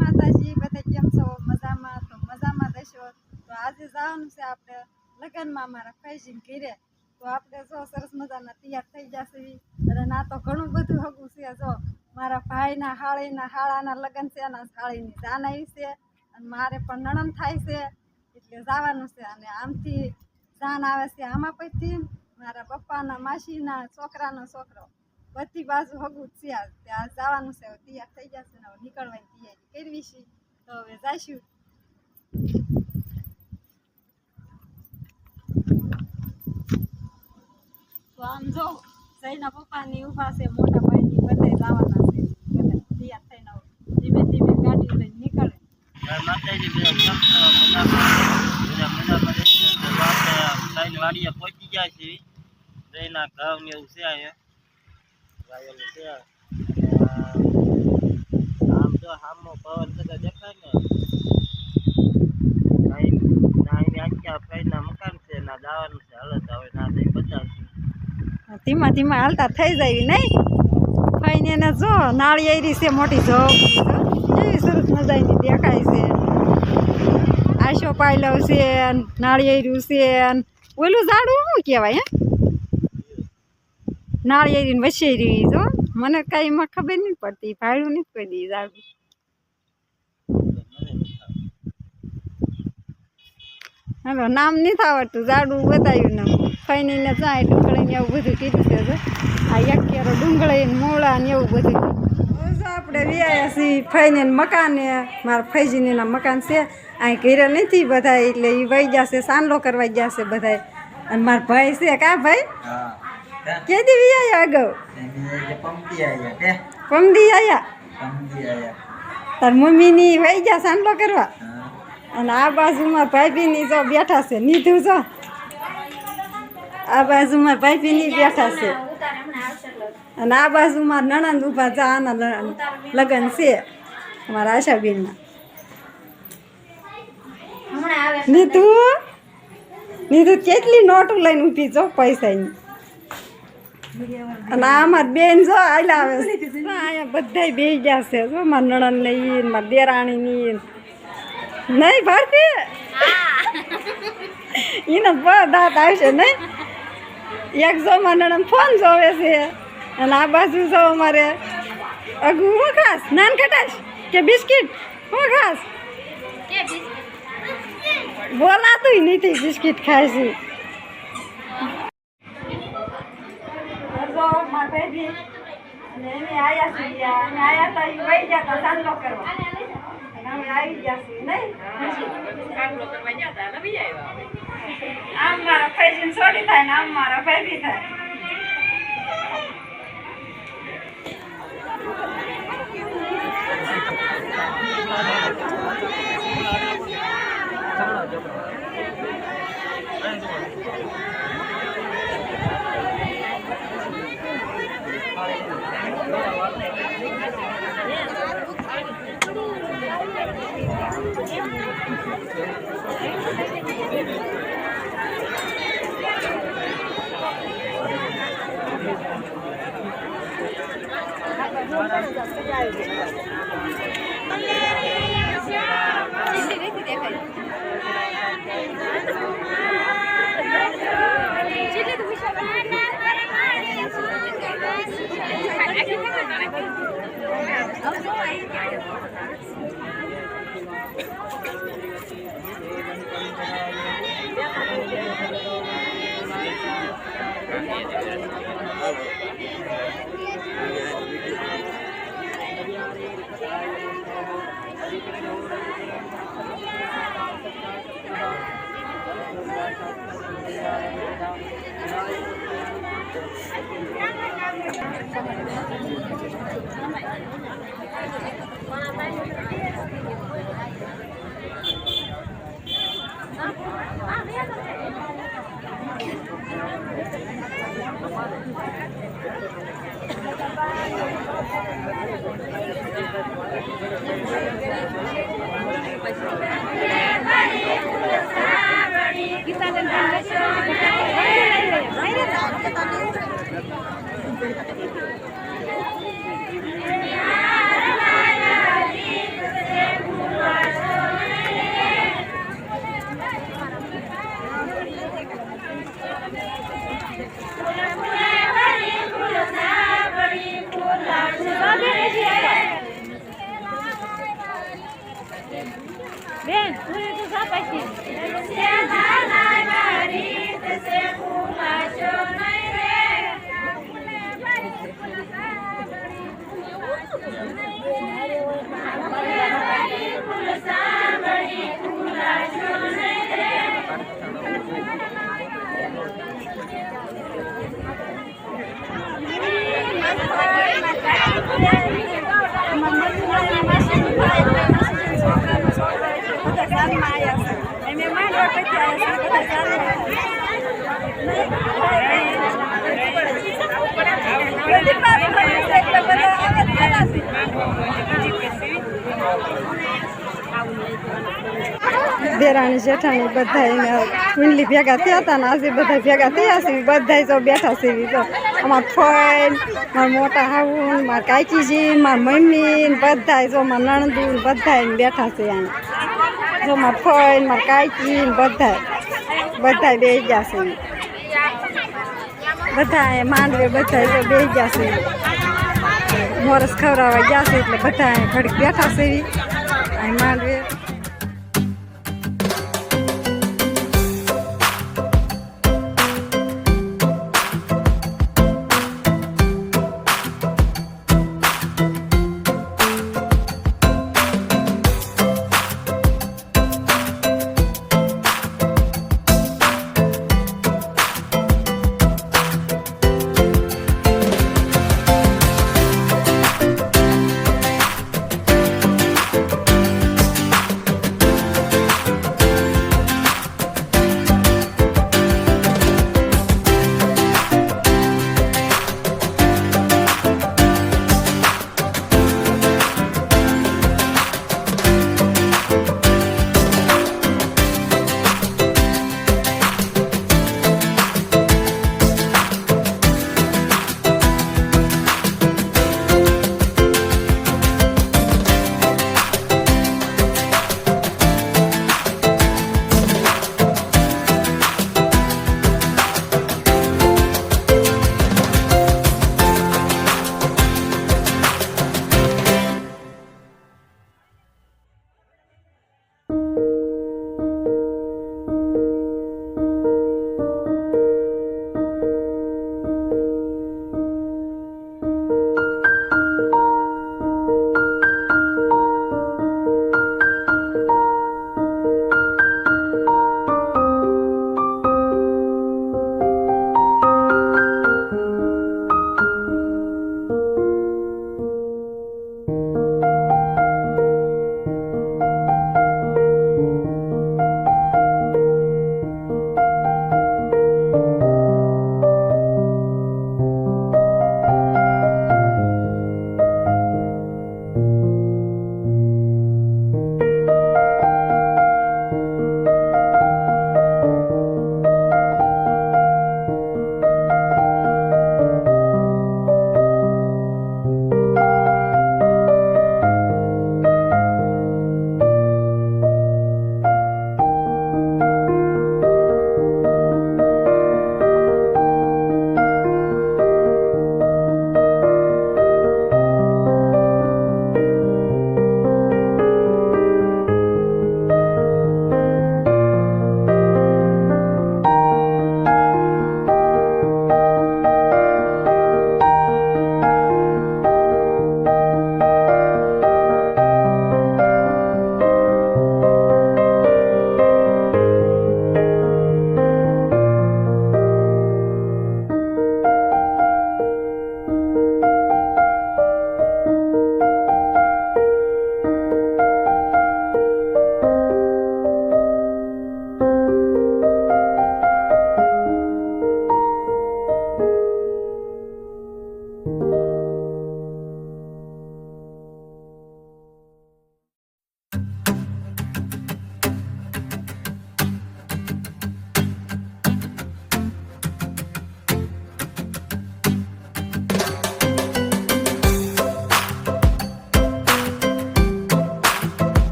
માતાજી, બધા કેમ છો? મજામાં? તો મજામાં દેશો. તો આજે જવાનું છે આપણે લગ્નમાં મારા ફૈજીને ઘરે. તો આપણે જો સરસ મજાના તૈયાર થઈ જશે. અને ના તો ઘણું બધું હગું છે. જો મારા ભાઈના હાળાના લગ્ન છે, એના હાળીની જાન આવી છે, અને મારે પણ નણંદ થાય છે, એટલે જવાનું છે. અને આમથી જાન આવે છે આમાં પછી મારા પપ્પાના માસીના છોકરાનો છોકરો, બધી બાજુ હગું છે. ત્યાં જવાનું છે, તૈયાર થઈ જશે ને હવે નીકળવાની તૈયારી કરવી છે. તો હવે જઈશું. તો આમ જો જઈના પપ્પાની ઊભા છે, મોટા ભાઈની બધે જવાના છે. બધા તૈયાર થઈને ધીમે ધીમે ગાડી લઈને નીકળે. વાડીએ પહોંચી ગયા છે. એના ઘઉં ને એવું છે અહીંયા છે. આમ તો આમનો પવન બધા દેખાય ને આખા ભાઈના મકાન છે, ના જવાનું છે. હાલત હવે ના જઈ બતાવશું. ધીમા ધીમા હાલતા થઈ જાય નહીં. ખાઈને એને જો નાળિયેરી છે મોટી જવ કેવી સરસ મજાની દેખાય છે. આશો પાયલવ છે, નાળિયેરું છે, ઓલું ઝાડું શું કહેવાય? નાળિયેરી વસેરી જો મને કઈ એમાં ખબર નહીં પડતી. ભાડું નથી કોઈ દી ઝાડું. હાલો નામ નથી આવડતું. ઝાડું બતાવ્યું ને ફઈને જાય ડુંગળી એવું બધું કીધું છે. આ એક કેરો ડુંગળી ને મોળા ને એવું બધું. આપણે વ્યાયા છીએ ફઈને મકાને. મારા ફૈજીના મકાન છે અહીં ઘરે નથી બધા, એટલે એ વહી જશે, સાંડલો કરવા ગયા છે બધા. અને મારા ભાઈ છે કા ભાઈ કેદી વ્યાયા અગાઉ? પમદી આયા. તાર મમ્મીની વહી ગયા સાંડલો કરવા. અને આ બાજુમાં ભાઈબીની જો બેઠા છે, નીધું જો આ બાજુમાં ભાઈબીની બેઠા છે. અને આ બાજુમાં નણંદ ઊભા જા આના લગ્ન છે અમારા આશાબેનના. નીધું કેટલી નોટું લઈને ઊભી જો પૈસાની. અને આ અમારી બેન જો આયલા આવે છે. અહીંયા બધા બેસી ગયા છે જો મારા નણંદ ને ઈ મારા દેરાણીની નહીં ભરતી એને દાંત આવશે નહીં. એક જો મારા નણંદ ફોન જોવે છે. અને આ બાજુ જો અમારે અગુ હું ખાસ નાન ખટાશ કે બિસ્કિટ હું ખાસ બોલાતું નથી. બિસ્કિટ ખાય છે. અને એને આયા છે અને આયા તો વહી ગયા તો સાંડલો કરવા. અમે આવી ગયા છીએ નહીં. આમ મારા ફૈજીને છોડી થાય ને આમ મારા ફૈજી થાય. બેન પૂરી તો સાપાઈ દેરાણી જેઠાણી બધા એને કુંડલી ભેગા થયા હતા ને આજે બધા ભેગા થયા છે બધા જો બેઠા છે તો અમાર ફોઈન મારા મોટા હાવું મારા કાકીજી મારા મમ્મી બધા જો મારા નણંદુ બધા બેઠા છે અહીંયા જો મારા ફોઈન મારા કાકી બધા બેસી ગયા છે બધા માંડવે બધા જો બેસી ગયા છે મોરસ ખવડાવવા ગયા છે એટલે બધા ઘડીક બેઠા છે અહીં માંડવે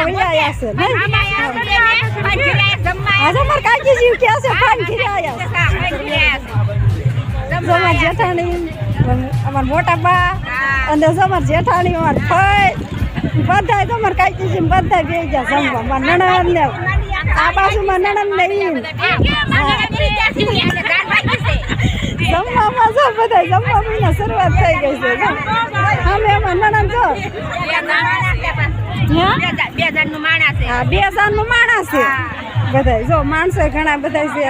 વળી આયા છે નહીં? આજે અમાર કાકી જીવ કે છે પાન ઘરે આયા છે અમાર જેઠાણી અમાર મોટા બા અને અમાર જેઠાણી અમાર ફઈ બધાય તો અમાર કાકી જીવ બધાય બેહી ગયા જમવા માર નણંદ ને આ બાજુમાં નણંદ ને ઈ જમવામાં જો બધાય જમવાની શરૂઆત થઈ ગઈ છે અમે અમાર નણંદ જો 2,000 માણસ છે બધાય જો માણસો ઘણા બધા છે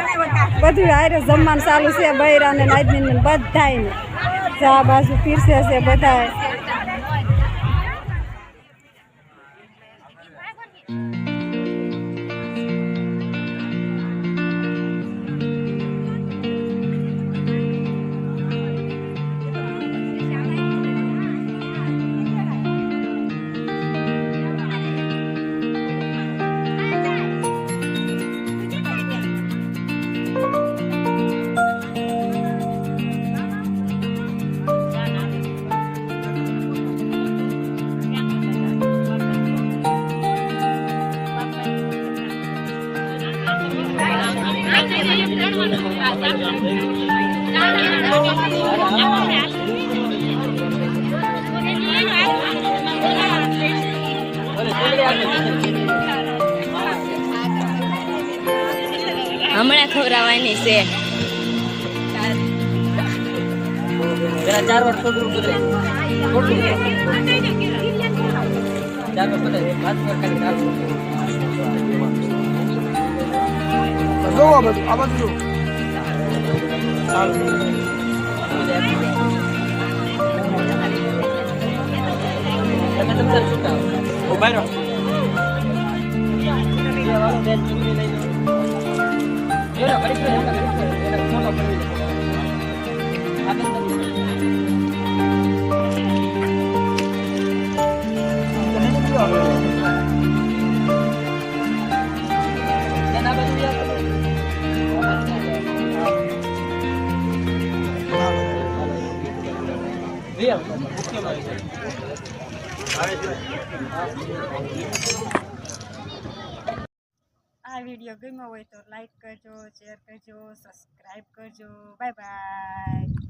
બધું હારે જમવાનું ચાલુ છે બૈરા ને નાદની ને બધાય ને આ બાજુ પીરસે છે બધાય હમણાં ખવડાવવાની છે આ વિડીયો ગમ્યો હોય તો લાઈક કરજો, શેર કરજો, સબસ્ક્રાઈબ કરજો. Bye bye.